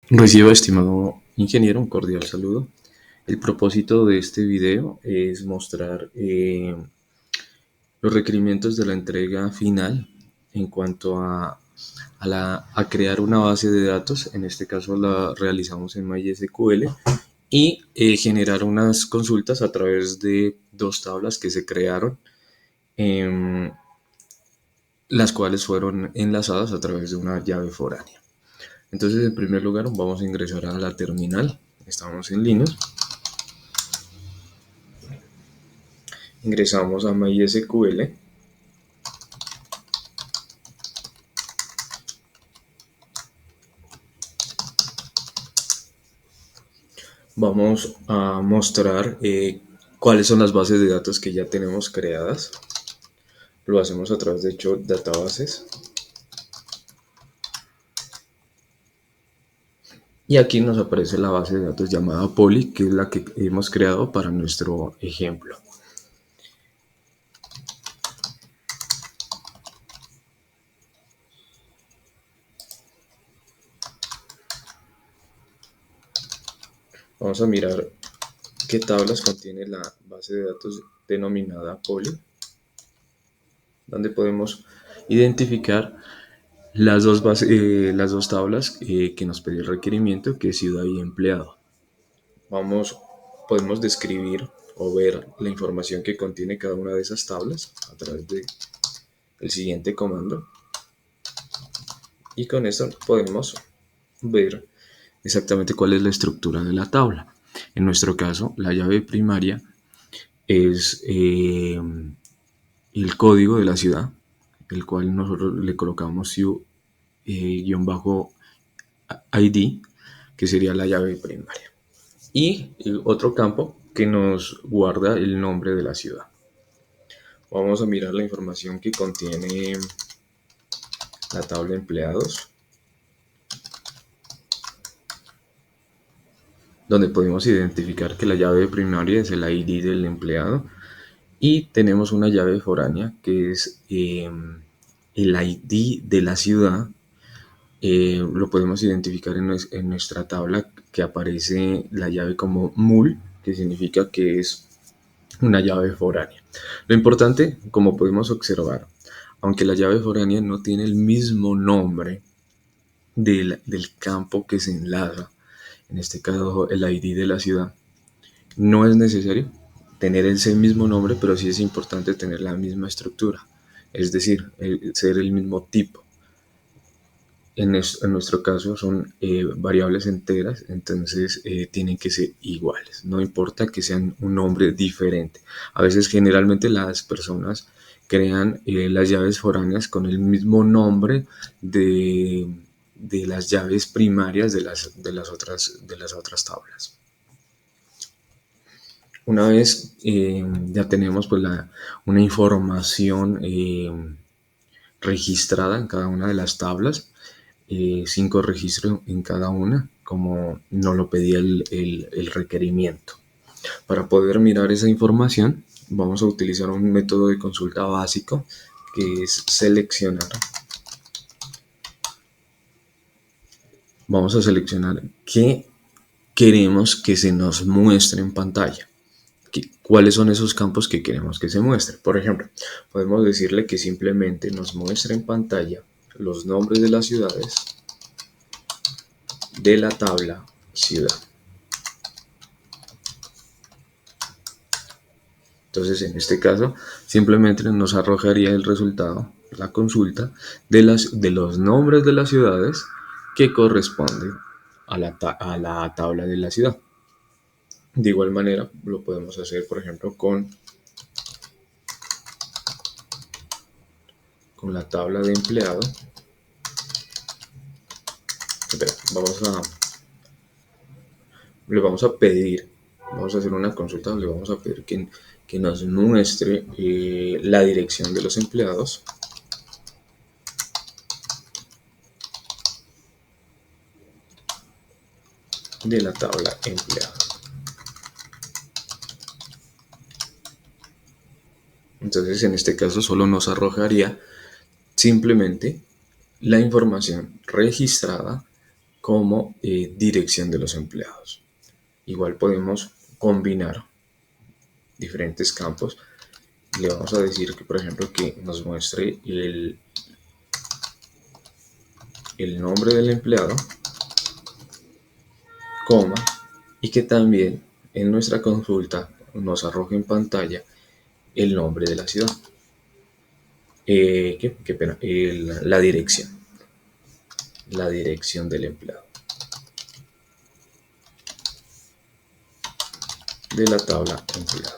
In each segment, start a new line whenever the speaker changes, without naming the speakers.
Reciba, estimado ingeniero, un cordial saludo. El propósito de este video es mostrar los requerimientos de la entrega final en cuanto a crear una base de datos. En este caso la realizamos en MySQL y generar unas consultas a través de dos tablas que se crearon, em, las cuales fueron enlazadas a través de una llave foránea. Entonces, en primer lugar, vamos a ingresar a la terminal. Estamos en Linux. Ingresamos a MySQL. Vamos a mostrar cuáles son las bases de datos que ya tenemos creadas. Lo hacemos a través de Show Databases. Y aquí nos aparece la base de datos llamada Poly, que es la que hemos creado para nuestro ejemplo. Vamos a mirar qué tablas contiene la base de datos denominada Poly, donde podemos identificar las dos tablas que nos pide el requerimiento, que es ciudad y empleado. Podemos describir o ver la información que contiene cada una de esas tablas a través del siguiente comando. Y con esto podemos ver exactamente cuál es la estructura de la tabla. En nuestro caso, la llave primaria es el código de la ciudad, el cual nosotros le colocamos id, que sería la llave primaria. Y otro campo que nos guarda el nombre de la ciudad. Vamos a mirar la información que contiene la tabla de empleados, donde podemos identificar que la llave primaria es el ID del empleado y tenemos una llave foránea que es el ID de la ciudad. Lo podemos identificar en nuestra tabla, que aparece la llave como mul, que significa que es una llave foránea. Lo importante, como podemos observar, aunque la llave foránea no tiene el mismo nombre del campo que se enlaza, en este caso el ID de la ciudad, no es necesario tener ese mismo nombre, pero sí es importante tener la misma estructura, es decir, ser el mismo tipo. En nuestro caso son variables enteras, entonces tienen que ser iguales, no importa que sean un nombre diferente. A veces, generalmente, las personas crean las llaves foráneas con el mismo nombre de las llaves primarias de las otras tablas. Una vez ya tenemos pues una información registrada en cada una de las tablas, 5 registros en cada una, como nos lo pedía el requerimiento. Para poder mirar esa información, vamos a utilizar un método de consulta básico, que es seleccionar. Vamos a seleccionar qué queremos que se nos muestre en pantalla. ¿Cuáles son esos campos que queremos que se muestren? Por ejemplo, podemos decirle que simplemente nos muestre en pantalla los nombres de las ciudades de la tabla ciudad. Entonces, en este caso, simplemente nos arrojaría el resultado, la consulta de los nombres de las ciudades que corresponden a la tabla de la ciudad. De igual manera, lo podemos hacer, por ejemplo, con la tabla de empleado. Espera, le vamos a pedir, vamos a hacer una consulta, le vamos a pedir que nos muestre la dirección de los empleados de la tabla empleado. Entonces, en este caso, solo nos arrojaría simplemente la información registrada como dirección de los empleados. Igual podemos combinar diferentes campos. Le vamos a decir que, por ejemplo, que nos muestre el nombre del empleado, coma, y que también en nuestra consulta nos arroje en pantalla el nombre de la ciudad. Qué pena, la dirección del empleado de la tabla empleado.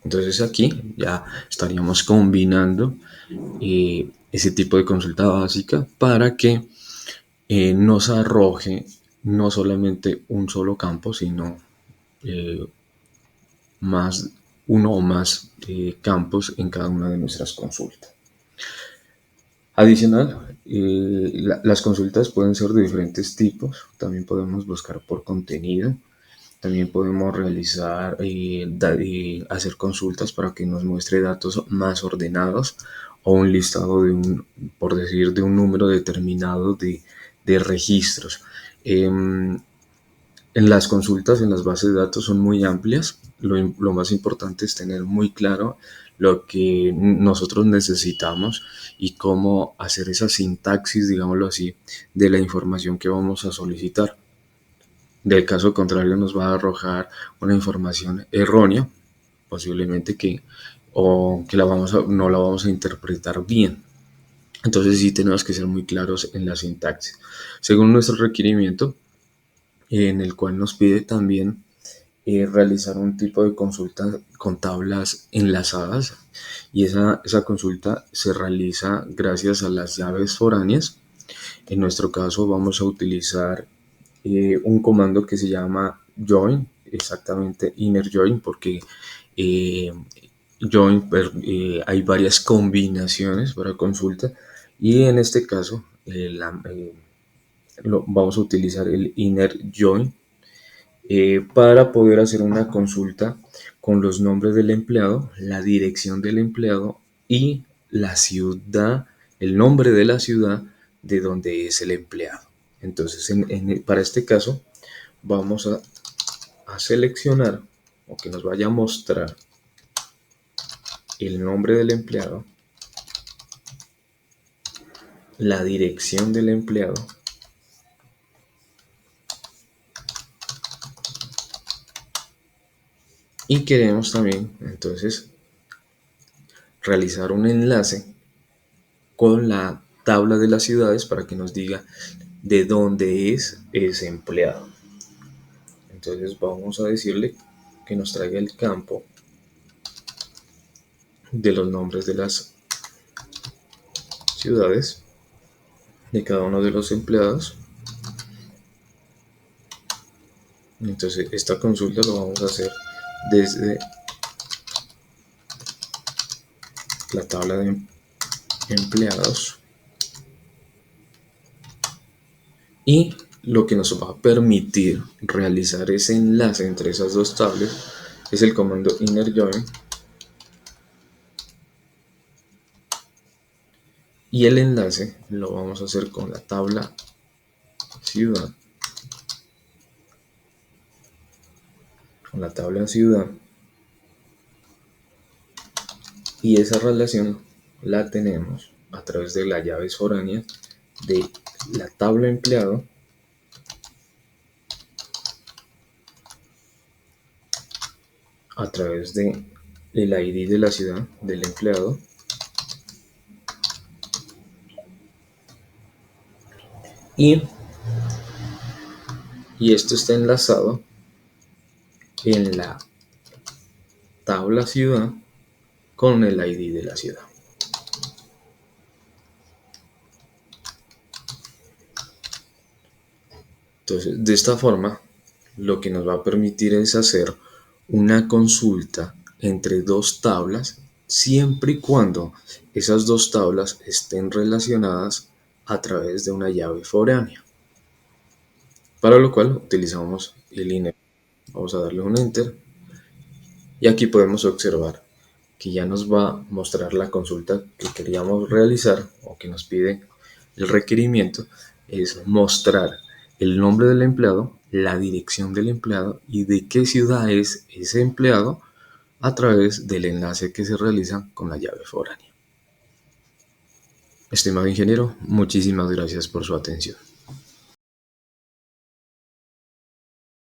Entonces aquí ya estaríamos combinando ese tipo de consulta básica para que nos arroje no solamente un solo campo, sino uno o más campos en cada una de nuestras consultas. Adicional, las consultas pueden ser de diferentes tipos. También podemos buscar por contenido. También podemos realizar hacer consultas para que nos muestre datos más ordenados o un listado por decir, de un número determinado de registros. En las consultas en las bases de datos son muy amplias. Lo más importante es tener muy claro lo que nosotros necesitamos y cómo hacer esa sintaxis, digámoslo así, de la información que vamos a solicitar. Del caso contrario nos va a arrojar una información errónea, posiblemente o que no la vamos a interpretar bien. Entonces sí tenemos que ser muy claros en la sintaxis. Según nuestro requerimiento, en el cual nos pide también realizar un tipo de consulta con tablas enlazadas, y esa consulta se realiza gracias a las llaves foráneas. En nuestro caso vamos a utilizar un comando que se llama join, exactamente inner join, porque join hay varias combinaciones para consulta, y en este caso vamos a utilizar el inner join para poder hacer una consulta con los nombres del empleado, la dirección del empleado y la ciudad, el nombre de la ciudad de donde es el empleado. Entonces, para este caso, vamos a seleccionar, o que nos vaya a mostrar, el nombre del empleado, la dirección del empleado y queremos también entonces realizar un enlace con la tabla de las ciudades para que nos diga de dónde es ese empleado. Entonces vamos a decirle que nos traiga el campo de los nombres de las ciudades de cada uno de los empleados. Entonces esta consulta lo vamos a hacer desde la tabla de empleados, y lo que nos va a permitir realizar ese enlace entre esas dos tablas es el comando inner join, y el enlace lo vamos a hacer con la tabla ciudad, y esa relación la tenemos a través de las llaves foráneas de la tabla empleado a través de el ID de la ciudad del empleado y esto está enlazado en la tabla ciudad con el ID de la ciudad. Entonces, de esta forma, lo que nos va a permitir es hacer una consulta entre dos tablas, siempre y cuando esas dos tablas estén relacionadas a través de una llave foránea, para lo cual utilizamos el inner. Vamos a darle un enter y aquí podemos observar que ya nos va a mostrar la consulta que queríamos realizar o que nos pide el requerimiento, es mostrar el nombre del empleado, la dirección del empleado y de qué ciudad es ese empleado a través del enlace que se realiza con la llave foránea. Estimado ingeniero, muchísimas gracias por su atención.